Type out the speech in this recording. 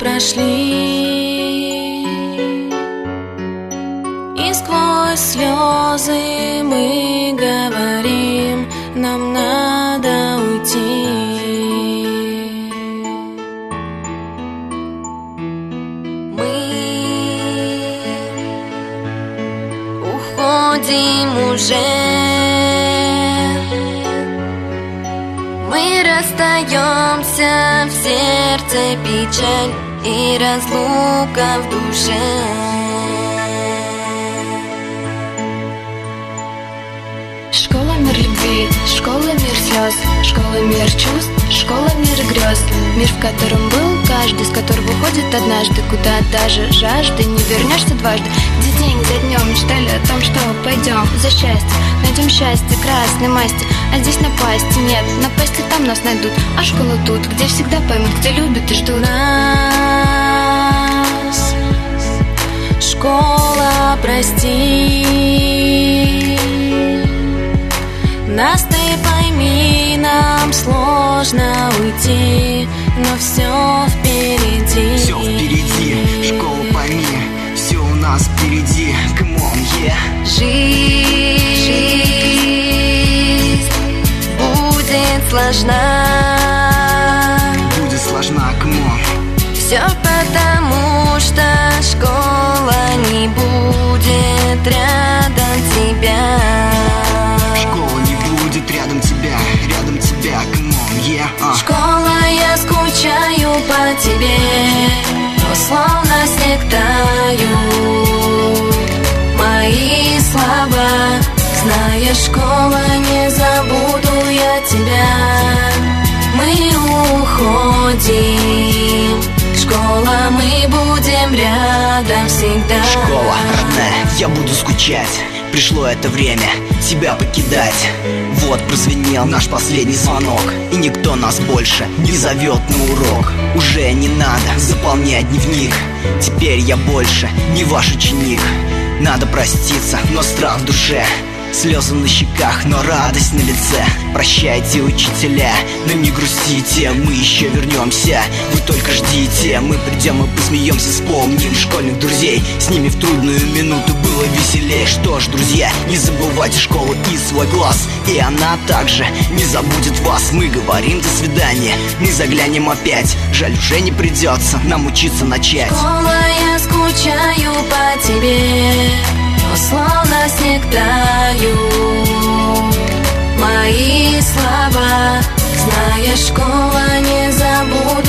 прошли, и сквозь слезы мы говорим: нам надо уйти. Мы уходим уже, мы расстаемся, в сердце печаль и разлука в душе. Школа — мир любви, школа — мир слез, школа — мир чувств, школа — мир грез. Мир, в котором был каждый, с которого уходит однажды, куда даже жажды не вернешься дважды. Где день за днем мечтали о том, что пойдем за счастье, найдем счастье красной масти. А здесь напасти нет, напасти там нас найдут, а школа тут, где всегда поймут, где любят и ждут нас. Школа, прости нас, ты пойми, нам сложно уйти, но все впереди. Все впереди, школа, пойми, все у нас впереди. Come on, yeah. Жизнь будет сложна, Будет сложна, come on. все потому, что школа не будет рядом тебя. Школа не будет рядом тебя, come on, yeah. Школа, я скучаю по тебе, но словно снег тают мои слова. Зная, школа, не забуду я тебя. Мы уходим, школа, мы будем рядом всегда. Школа, родная, я буду скучать. Пришло это время тебя покидать. Вот прозвенел наш последний звонок, и никто нас больше не зовет на урок. Уже не надо заполнять дневник, теперь я больше не ваш ученик. Надо проститься, но страх в душе, слезы на щеках, но радость на лице. Прощайте, учителя, но не грустите, мы еще вернемся, вы только ждите. Мы придем и посмеемся, вспомним школьных друзей, с ними в трудную минуту было веселее. Что ж, друзья, не забывайте школу и свой класс, и она также не забудет вас. Мы говорим до свидания, мы заглянем опять, жаль, уже не придется нам учиться начать. Школа, я скучаю по тебе, но словно снег тают мои слова. Зная, школа, не забуду